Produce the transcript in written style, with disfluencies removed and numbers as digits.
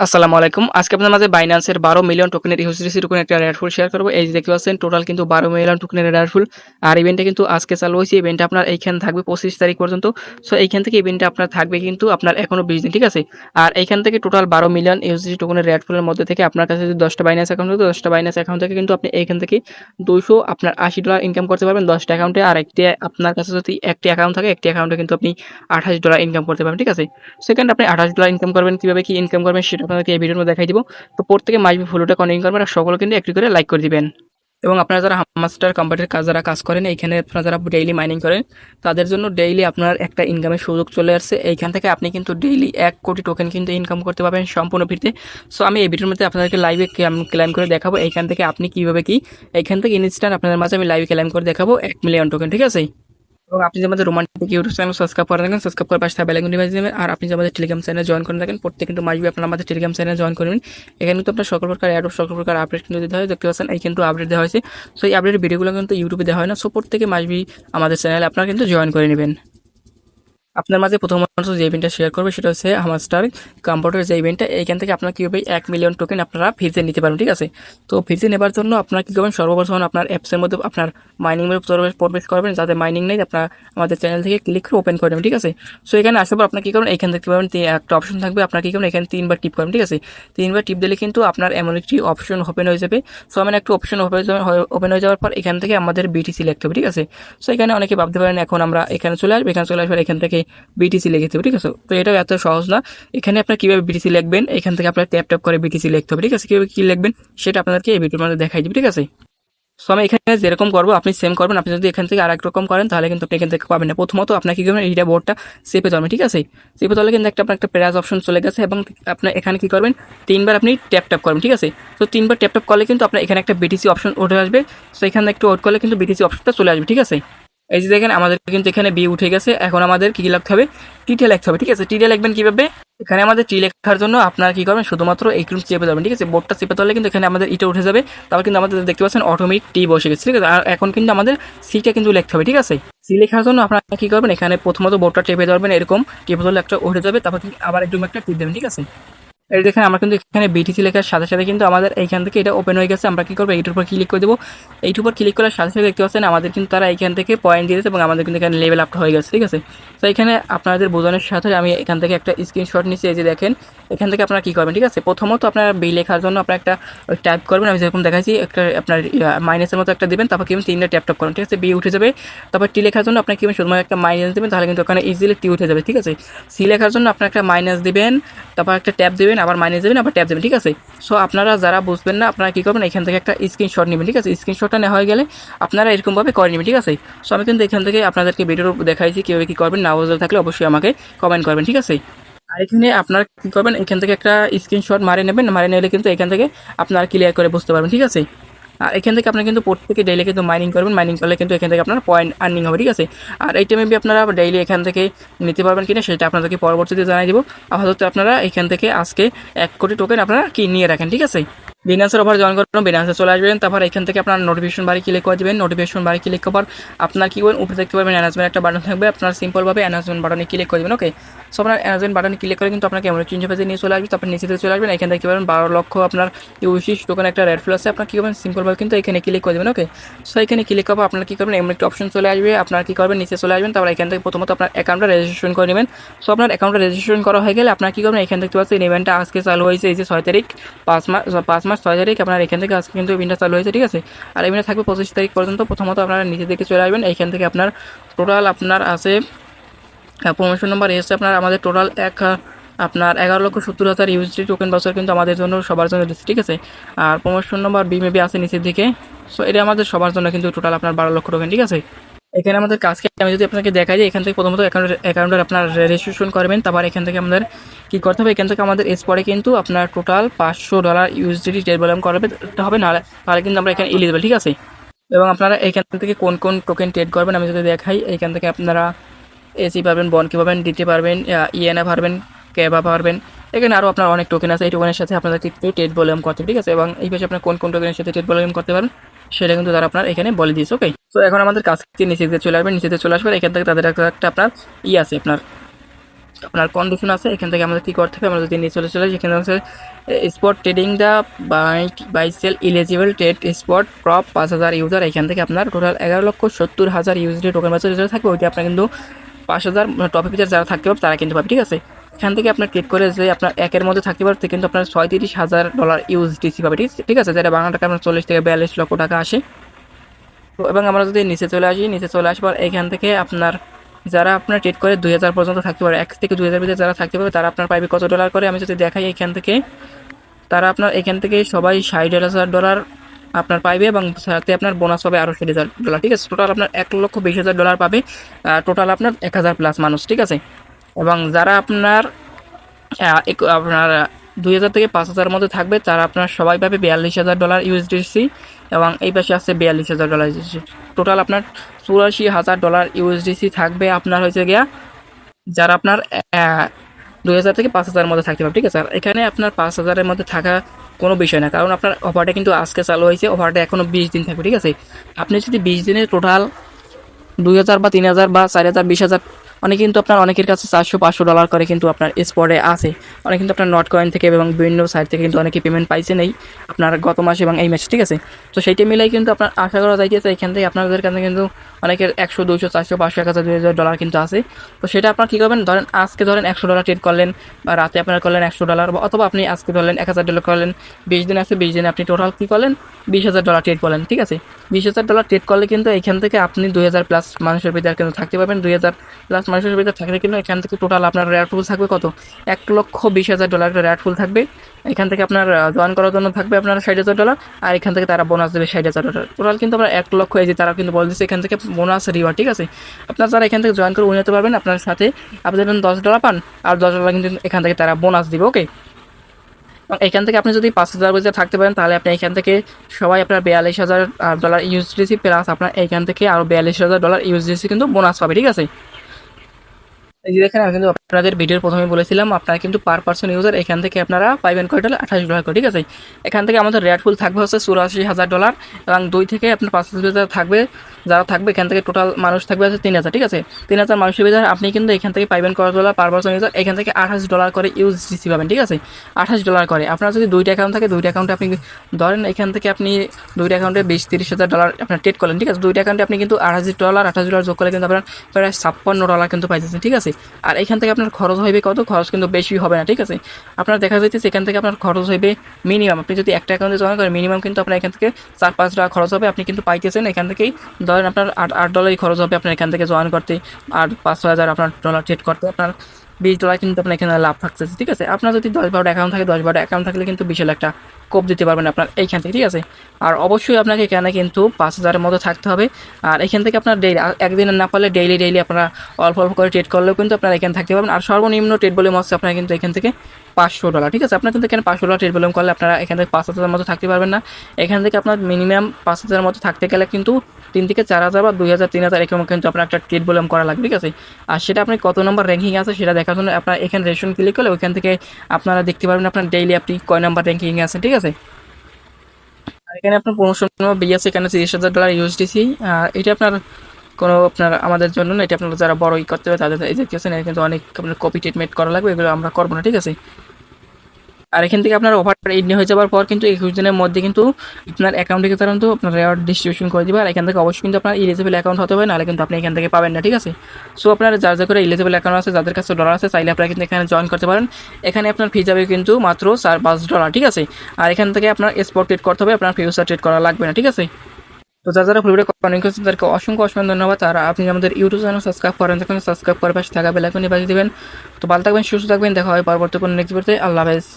আসসালামু আলাইকুম। আজকে আপনাদের মাঝে বাইন্যান্সের 12 মিলিয়ন টোকেনের ইউএসডিসি টোকেনের একটা রেয়ারফুল শেয়ার করব। এই যে দেখতে পাচ্ছেন টোটাল কিন্তু 12 মিলিয়ন টোকেনের রেয়ারফুল। আর ইভেন্টটা কিন্তু আজকে চালু হইছে। ইভেন্টটা আপনার এইখানে থাকবে 25 তারিখ পর্যন্ত। সো এইখান থেকে ইভেন্টটা আপনার থাকবে কিন্তু আপনার এখনো 20 দিন, ঠিক আছে? আর এইখান থেকে টোটাল 12 মিলিয়ন ইউএসডিসি টোকেনের রেয়ারফুলের মধ্যে থেকে আপনার কাছে যদি 10টা বাইন্যান্স অ্যাকাউন্ট থাকে, 10টা বাইন্যান্স অ্যাকাউন্ট থেকে কিন্তু আপনি এইখান থেকে 200 আপনার $80 ইনকাম করতে পারবেন 10টা অ্যাকাউন্টে। আর একটি আপনার কাছে যদি একটি অ্যাকাউন্ট থাকে, একটি অ্যাকাউন্টে কিন্তু আপনি $28 ইনকাম করতে পারবেন, ঠিক আছে? সেকেন্ড আপনি $28 ইনকাম করবেন। কিভাবে কি ইনকাম করবেন সেটা আপনাদেরকে এই ভিডিওর মধ্যে দেখাই দিব। তো প্রত্যেকে মাইবি ফলোটা কন্টিনিউ করবেন আর সকলে কিন্তু একটু করে লাইক করে দিবেন। এবং আপনারা যারা হামমাস্টার কোম্পানির যারা কাজ করেন, এইখানে আপনারা যারা ডেইলি মাইনিং করেন, তাদের জন্য ডেইলি আপনার একটা ইনকামের সুযোগ চলে আসছে। এইখান থেকে আপনি কিন্তু ডেইলি 1 কোটি টোকেন কিন্তু ইনকাম করতে পারবেন সম্পূর্ণ ফ্রিতে। সো আমি এই ভিডিওর মধ্যে আপনাদেরকে লাইভে ক্লেম করে দেখাবো এইখান থেকে আপনি কীভাবে কি এইখান থেকে ইনস্ট্যান্ট আপনাদের মাঝে আমি লাইভে ক্লেম করে দেখাবো 1 মিলিয়ন টোকেন, ঠিক আছে? এবং আপনি যে আমাদের রোমান্টিক ইউটিউব চ্যানেল সাবস্ক্রাইব করে থাকেন, সাবস্ক্রাইব করে পাশে বেল আইকন ডিভাইস দেবেন। আর আপনি যে আমাদের টেলিগ্রাম চ্যানেলে জয়েন করে থাকেন, প্রত্যেক কিন্তু মাসবি আপনার আমাদের টেলিগ্রাম চ্যানেলে জয়েন করবেন। এখানে কিন্তু আপনার সকল প্রকার অ্যাড, সকল প্রকার আপডেট কিন্তু দিতে হয়। দেখতে পাচ্ছেন এই কিন্তু আপডেট দেওয়া হয়েছে। সো এই আপডেটের ভিডিওগুলো কিন্তু ইউটিউবে দেওয়া হয় না। সো প্রত্যেকে মাসবি আমাদের চ্যানেলে আপনারা কিন্তু জয়েন করে নেবেন। আপনার মাঝে প্রথমত যে ইভেন্টটা শেয়ার করবে সেটা হচ্ছে হামাস্টার কম্পিউটার যে ইভেন্টটা। এইখান থেকে আপনার কীভাবে 1 মিলিয়ন টোকেন আপনারা ফ্রিতে নিতে পারবেন, ঠিক আছে? তো ফ্রিতে নেবার জন্য আপনার কী করবেন, সর্বপ্রথম আপনার অ্যাপসের মধ্যে আপনার মাইনিং প্রবেশ করবেন। যাতে মাইনিং নেই আপনার আমাদের চ্যানেল থেকে ক্লিক করে ওপেন করে নেবেন, ঠিক আছে? সো এখানে আসার পর আপনার কী করবেন, এখান দেখতে পাবেন একটা অপশন থাকবে। আপনার কী করবেন, এখানে 3বার টিপ করবেন, ঠিক আছে? 3বার টিপ দিলে কিন্তু আপনার এমন একটি অপশন ওপেন হয়ে যাবে। সো এমন একটা অপশন ওপেন হয়ে যাওয়ার পর এখান থেকে আমাদের বিটি সিলেক্ট হবে, ঠিক আছে? সো এখানে অনেকে ভাবতে পারেন এখন আমরা এখানে চলে আসবো, এখানে চলে আসবার এখান থেকে বিটিসি লিখতে হবে, ঠিক আছে? তো এটাও এত সহজ না। এখানে আপনার কীভাবে বিটিসি লিখবেন, এখান থেকে আপনার ট্যাপ করে বিটিসি লিখতে হবে, ঠিক আছে? কীভাবে কী লিখবেন সেটা আপনাদেরকে এই ভিডিওর মধ্যে দেখাই দিবে, ঠিক আছে? সো আমি এখানে যেরকম করবো আপনি সেম করবেন। আপনি যদি এখান থেকে আরেক রকম করেন তাহলে কিন্তু আপনি এখান থেকে পাবেন না। প্রথমত আপনার কী করবেন, এইটা বোর্ডটা চেপে ধরবেন, ঠিক আছে? চেপে ধরলে কিন্তু আপনার একটা প্লাস অপশন চলে গেছে এবং আপনার এখানে কী করবেন, 3বার আপনি ট্যাপ করবেন, ঠিক আছে? তো 3বার ট্যাপ করলে কিন্তু আপনার এখানে একটা বিটিসি অপশন উঠে আসবে। সো এখানে একটু ওয়েট করলে কিন্তু বিটিসি অপশনটা চলে আসবে, ঠিক আছে? এই যে দেখেন আমাদের কিন্তু এখানে বি উঠে গেছে। এখন আমাদের কি লিখতে হবে, টিটে লিখতে হবে, ঠিক আছে? টিটে লিখবেন কিভাবে, এখানে আমাদের টি লেখার জন্য আপনারা কি করবেন, শুধুমাত্র এইটুকু চেপে যাবেন, ঠিক আছে? বোর্ডটা চেপে ধরলে কিন্তু এখানে আমাদের ইটা উঠে যাবে। তারপর কিন্তু আমাদের দেখতে পাচ্ছেন অটোমেটিক টি বসে গেছে, ঠিক আছে? আর এখন কিন্তু আমাদের সিটা কিন্তু লিখতে হবে, ঠিক আছে? সি লেখার জন্য আপনারা কি করবেন, এখানে প্রথমত বোর্ডটা চেপে ধরবেন, এরকম টেপে ধরলে একটা উঠে যাবে। তারপর আবার একদম একটা টিপ দেবেন, ঠিক আছে? এই দেখেন আমরা কিন্তু এখানে বিটিসি লেখার সাথে সাথে কিন্তু আমাদের এইখান থেকে এটা ওপেন হয়ে গেছে। আমরা কি করবো, এইটার উপর ক্লিক করে দেবো। এইটার উপর ক্লিক করার সাথে সাথে দেখতে পাচ্ছেন আমাদের কিন্তু তারা এইখান থেকে পয়েন্ট দিয়েছে এবং আমাদের কিন্তু এখানে লেভেল আপ হয়ে গেছে, ঠিক আছে? তো এখানে আপনাদের বোঝানোর সাথে আমি এখান থেকে একটা স্ক্রিনশট নিচ্ছি। এই যে দেখেন এখান থেকে আপনারা কী করবেন, ঠিক আছে? প্রথমত আপনার বি লেখার জন্য আপনার একটা টাইপ করবেন, আমি যেরকম দেখাচ্ছি একটা আপনার মাইনাসের মতো একটা দেবেন। তারপর কি 3টা ট্যাপ করেন, ঠিক আছে? বি উঠে যাবে। তারপর টি লেখার জন্য আপনার কি শুধুমাত্র একটা মাইনাস দেবেন, তাহলে কিন্তু ওখানে ইজিলি টি উঠে যাবে, ঠিক আছে? সি লেখার জন্য আপনার একটা মাইনাস দেবেন, তারপর একটা ট্যাপ দেবেন, আবার মাইনাস দেবেন, আবার ট্যাপ দেবেন, ঠিক আছে? সো আপনারা যারা বুঝবেন না আপনারা কী করবেন, এখান থেকে একটা স্ক্রিনশট নেবেন, ঠিক আছে? স্ক্রিনশটটা নেওয়া হয়ে গেলে আপনারা এরকমভাবে করে নেবেন, ঠিক আছে? সো আমি কিন্তু এখান থেকে আপনাদেরকে ভিডিওর দেখাইছি কীভাবে কী করবেন। না বুঝতে থাকলে অবশ্যই আমাকে কমেন্ট করবেন, ঠিক আছে? আর এখানে আপনারা কী করবেন, এখান থেকে একটা স্ক্রিনশট মারে নেবেন। মারে নিলে কিন্তু এখান থেকে আপনারা ক্লিয়ার করে বুঝতে পারবেন, ঠিক আছে? আর এখান থেকে আপনারা কিন্তু প্রত্যেকে ডেইলি কিন্তু মাইনিং করবেন। মাইনিং করলে কিন্তু এখান থেকে আপনার পয়েন্ট আর্নিং হবে, ঠিক আছে? আর এইটা মেবি আপনারা ডেইলি এখান থেকে নিতে পারবেন কিনা সেটা আপনাদেরকে পরবর্তীতে জানাই দেবো। আপাতত আপনারা এখান থেকে আজকে 1 কোটি টোকেন আপনারা কি নিয়ে রাখেন, ঠিক আছে? বিনান্সের অফার জয়েন করবেন, বিনান্সে চলে আসবেন। তারপর এখান থেকে আপনার নোটিফিকেশন বাড়ি ক্লিক করে দেবেন। নোটিফিকেশন বাড়ি ক্লিক করার আপনার কী করবেন, উপরে দেখতে পাবেন অ্যানাউন্সমেন্ট একটা বাটন থাকবে। আপনার সিম্পলভাবে অ্যানাউন্সমেন্ট বাটনে ক্লিক করে দেবেন, ওকে? সো আপনার অ্যানাউন্সমেন্ট বাটনে ক্লিক করে কিন্তু আপনাকে এমন একটি ইন্টারফেসে নিয়ে চলে আসবে। তারপর নিচে থেকে চলে আসবেন, এখান থেকে কী করবেন 12 লক্ষ আপনার ইউসি টোকেন একটা রেড ফ্ল আছে। আপনার কী করবেন, সিম্পলভাবে কিন্তু এখানে ক্লিক করে দেবেন, ওকে? সো এখানে ক্লিক করবো আপনার কী করবেন, এমন একটা অপশন চলে আসবে। আপনার কী করবেন, নিচে চলে আসবেন। তারপর এখান থেকে প্রথমত আপনার অ্যাকাউন্টটা রেজিস্ট্রেশন করে নেবেন। সো আপনার অ্যাকাউন্টটা রেজিস্ট্রেশন করা হয়ে গেলে আপনার কী করবেন, এখান থেকে পাচ্ছেন ইভেন্টটা আজকে চালু হয়েছে। এই যে 6 তারিখ 5 মার্চ 6 তারিখ আপনার এখান থেকে আজকে কিন্তু ইভেন্টটা চালু হয়েছে, ঠিক আছে? আর ইভেন্টটা থাকবে 25 তারিখ পর্যন্ত। প্রথমত আপনারা নিচের দিকে চলে আসবেন। এইখান থেকে আপনার টোটাল আপনার আছে প্রমোশন নাম্বার এসে আপনার আমাদের টোটাল আপনার 11,70,000 ইউএসডি টোকেন বছর কিন্তু আমাদের জন্য সবার জন্য দিচ্ছে, ঠিক আছে? আর প্রমোশন নাম্বার বি মেবি আছে নিচের দিকে। সো এটা আমাদের সবার জন্য কিন্তু টোটাল আপনার 12 লক্ষ টোকেন, ঠিক আছে? এখানে আমাদের কাজকে আমি যদি আপনাকে দেখাই যে এখান থেকে প্রথমত অ্যাকাউন্টের আপনার রেজিস্ট্রেশন করবেন। তারপর এখান থেকে আমাদের কী করতে হবে, এখান থেকে আমাদের এরপরে কিন্তু আপনার টোটাল $500 ইউএসডি ট্রেড ভলিউম করাতে হবে, তাহলে কিন্তু আমরা এখানে এলিজিবল, ঠিক আছে? এবং আপনারা এখান থেকে কোন কোন টোকেন ট্রেড করবেন আমি যদি দেখাই, এইখান থেকে আপনারা এসি পারবেন, বনকি পাবেন, ডিটি পারবেন, ইএনএ পারবেন, ক্যাবা পারবেন। এখানে আরও আপনার অনেক টোকেন আছে। এই টোকেনের সাথে আপনাদেরকে ট্রেড ভলিউম করতে হবে, ঠিক আছে? এবং এই পাশে আপনার কোন কোন টোকেনের সাথে ট্রেড ভলিউম করতে পারেন সেটা কিন্তু তারা আপনার এখানে বলে দিয়েছে, ওকে? তো এখন আমাদের কাজকে নিচে চলে আসবেন। নিচেতে চলে আসবেন, এখান থেকে তাদের একটা আপনার আছে আপনার আপনার কন্ডিশন আছে, এখান থেকে আমাদের কী করতে হবে, আমরা যদি নিয়ে চলে সেখানে হচ্ছে spot trading the buy sell eligible trade spot prop 5,000 user, এখান থেকে আপনার টোটাল 11,70,000 ইউএসডি টোকেন বাজার যেটা থাকবে ওইটা আপনার কিন্তু 5,000 টপ ফিচার যারা থাকতে পারবে তারা কিন্তু পাবে, ঠিক আছে। এখান থেকে আপনার ক্লিক করে যে আপনার একের মধ্যে থাকতে পারবে কিন্তু আপনার 37,000 ইউএসডিসি পাবে, ঠিক আছে, যেটা বাংলা টাকা আপনার 40 থেকে 42 লক্ষ টাকা আসে। তো এবং আমরা যদি নিচে চলে আসি, নিচে চলে আসবার এখান থেকে আপনার যারা আপনার ট্রেড করে 2,000 পর্যন্ত থাকতে পারে, 1 থেকে 2,000 ভিতরে যারা থাকতে পারবে তারা আপনার পাইবে কত ডলার করে, আমি যদি দেখাই এখান থেকে তারা আপনার এখান থেকে সবাই $60,000 আপনার পাইবে এবং সাথে আপনার বোনাস পাবে আরও $60,000, ঠিক আছে। টোটাল আপনার $1,20,000 পাবে, টোটাল আপনার 1,000 প্লাস মানুষ, ঠিক আছে। এবং যারা আপনার আপনার 2,000 থেকে 5,000 মধ্যে থাকবে তারা আপনার সবাই পাবে $42,000 ইউএসডিসি এবং এই পাশে আছে $42,000 ইউএসডিসি। টোটাল আপনার $84,000 ইউএসডিসি থাকবে আপনার হয়েছে গিয়া যারা আপনার 2,000 থেকে 5,000 মধ্যে থাকতে পারবে, ঠিক আছে। আর এখানে আপনার 5,000-এর মধ্যে থাকা কোনো বিষয় না, কারণ আপনার অফারটা কিন্তু আজকে চালু হয়েছে, অফারটা এখনও 20 দিন থাকবে, ঠিক আছে। আপনি যদি 20 দিনের টোটাল 2,000 বা 3,000 বা 4,000 20,000 অনেকে কিন্তু আপনার অনেকের কাছে $400-500 করে কিন্তু আপনার স্পটে আছে, অনেক কিন্তু আপনার নট কয়েন থেকে এবং বিভিন্ন সাইট থেকে কিন্তু অনেকে পেমেন্ট পাইছেন এই আপনার গত মাসে এবং এই মাসে, ঠিক আছে। তো সেইটা মিলাই কিন্তু আপনার আশা করা যাইতেছে এখান থেকে আপনাদের কাছে কিন্তু অনেকের 100 200 400 500 1,000 $2,000 কিন্তু আছে। তো সেটা আপনার কী করবেন, ধরেন আজকে ধরেন $100 ট্রেড করলেন বা রাতে আপনার করলেন $100 অথবা আপনি আজকে ধরলেন $1,000 করলেন, 20 দিন আছে 20 দিনে আপনি টোটাল কী করলেন $20,000 ট্রেড করলেন, ঠিক আছে। $20,000 ট্রেড করলে কিন্তু এখান থেকে আপনি 2,000 প্লাস মানুষের ভিতরে কিন্তু থাকতে পারবেন, 2,000 প্লাস মানুষের ভিতরে থাকলে কিন্তু এখান থেকে টোটাল আপনার রেয়ার ফুল থাকবে কত, $1,20,000 রেয়ার ফুল থাকবে। এখান থেকে আপনার জয়েন করার জন্য থাকবে আপনার $60,000 আর এখান থেকে তারা বোনাস দেবে $60,000, টোটাল কিন্তু আপনার 1,00,000। এই যে তারা কিন্তু বলতেছে এখান থেকে বোনাস রিওয়ার্ড, ঠিক আছে। আপনার যারা এখান থেকে জয়েন করে উঠে যেতে পারবেন, আপনার সাথে আপনি যখন $10 পান আর $10 কিন্তু এখান থেকে তারা বোনাস দিবে, ওকে। এখান থেকে আপনি যদি 5,000 ভিতরে থাকতে পারেন তাহলে আপনি এখান থেকে সবাই আপনার $42,000 ইউএসডিসি প্লাস আপনার এখান থেকে আরও $42,000 ইউএসডিসি কিন্তু বোনাস পাবে, ঠিক আছে। এই যে দেখেন আমি কিন্তু আপনাদের ভিডিওর প্রথমে বলেছিলাম আপনারা কিন্তু পার পার্সন ইউজার এখান থেকে আপনারা পাইবেন কয়টা $28 করে, ঠিক আছে। এখান থেকে আমাদের রেট ফুল থাকবে হচ্ছে $84,000 এবং 2 থেকে আপনার 5,000 থাকবে, যারা থাকবে এখান থেকে টোটাল মানুষ থাকবে হচ্ছে 3,000, ঠিক আছে। 3,000 মানুষের ভিতরে আপনি কিন্তু এখান থেকে পাইবেন $ডলার পার পার্সন ইউজার, এখান থেকে $28 করে ইউএসডিসি পাবেন, ঠিক আছে। $28 করে আপনার যদি 2টা অ্যাকাউন্ট থাকে 2টা অ্যাকাউন্টে আপনি ধরেন এখান থেকে আপনি 2টা অ্যাকাউন্টে $20-30,000 আপনার ট্রেড করলেন, ঠিক আছে। 2টা অ্যাকাউন্টে আপনি কিন্তু $28 যোগ করলে কিন্তু আপনার প্রায় $56 কিন্তু পাইতেছেন, ঠিক আছে। আর এখান থেকে আপনার খরচ হইবে কত, খরচ কিন্তু বেশি হবে না, ঠিক আছে। আপনার দেখা যাইতেছে এখান থেকে আপনার খরচ হইবে মিনিমাম, আপনি যদি একটা অ্যাকাউন্টে জয়েন করেন মিনিমাম কিন্তু আপনার এখান থেকে $4-5 খরচ হবে, আপনি কিন্তু পাইতেছেন এখান থেকেই ধরেন আপনার $8 খরচ হবে আপনার এখান থেকে জয়েন করতে, আর 5,000 আপনার ডলার ট্রেড করতে আপনার $20 কিন্তু আপনার এখানে লাভ থাকতেছে, ঠিক আছে। আপনার যদি 10-12টা অ্যাকাউন্ট থাকে 10-12টা অ্যাকাউন্ট থাকলে কিন্তু বিশাল একটা কোপ দিতে পারবেন আপনার এইখান থেকে, ঠিক আছে। আর অবশ্যই আপনাকে এখানে কিন্তু 5,000-এর মতো থাকতে হবে, আর এখান থেকে আপনার ডেইলি একদিনে না পারলে ডেইলি আপনারা অল্প অল্প করে ট্রেড করলেও কিন্তু আপনারা এখানে থাকতে পারবেন। আর সর্বনিম্ন ট্রেড ভলিউম হচ্ছে আপনারা কিন্তু এখান থেকে $500, ঠিক আছে। আপনার কিন্তু এখানে $500 ট্রেড ভলিউম করলে আপনারা এখান থেকে 5,000-এর মতো থাকতে পারবেন না। এখান থেকে আপনার মিনিমাম 5,000-এর মতো থাকতে গেলে কিন্তু 3 থেকে 4,000 বা 2,000 3,000 এরকম কিন্তু আপনার একটা ট্রেড ভলিউম করা লাগবে, ঠিক আছে। আর সেটা আপনি কত নম্বর র্যাঙ্কিং আছে সেটা দেখার জন্য আপনার এখানে রেশন ক্লিক করলে ওইখান থেকে আপনারা দেখতে পারবেন আপনার ডেইলি আপনি কয় নাম্বার র্যাঙ্কিং আছে, ঠিক আছে। আর এখানে আপনার প্রমোশন আছে এখানে $30,000 ইউএসডিসি, আর এটা আপনার কোনো আপনার আমাদের জন্য না, এটা আপনারা যারা বড় করতে হবে তাদের এই যে দেখতেছেন কিন্তু অনেক আপনার কপি ট্রিটমেন্ট করা লাগবে, এগুলো আমরা করবো না, ঠিক আছে। আর এখান থেকে আপনার অফারটা ইডনি হয়ে যাওয়ার পর কিন্তু 21 দিনের মধ্যে কিন্তু আপনার অ্যাকাউন্টে কিন্তু আপনার রেওয়ার্ড ডিস্ট্রিবিউশন করে দিবে, আর এখান থেকে অবশ্যই কিন্তু আপনার ইলিজিবল অ্যাকাউন্ট হতে হবে, নাহলে কিন্তু আপনি এখান থেকে পাবেন না, ঠিক আছে। সো আপনার যার করে ইলিজিবল অ্যাকাউন্ট আছে, যাদের কাছে ডলার আছে চাইলে আপনারা কিন্তু এখানে জয়েন করতে পারেন। এখানে আপনার ফি যাবে কিন্তু মাত্র $4-5, ঠিক আছে। আর এখান থেকে আপনার স্পট ট্রেড করতে হবে, আপনার ফিউচার ট্রেড করা লাগবে না, ঠিক আছে। তো যারা ভিডিওটা কমেন্ট করছেন তাদেরকে অসংখ্য ধন্যবাদ। আর আপনি আমাদের ইউটিউব চ্যানেল সাবস্ক্রাইব করেন, তখন সাবস্ক্রাইব করে পাশে থাকা বেল আইকনে বাজিয়ে দিবেন। তো ভালো থাকবেন, সুস্থ থাকবেন, দেখা হয় পরবর্তী কোনো নেক্সট ভিডিওতে। আল্লাহ হাফেজ।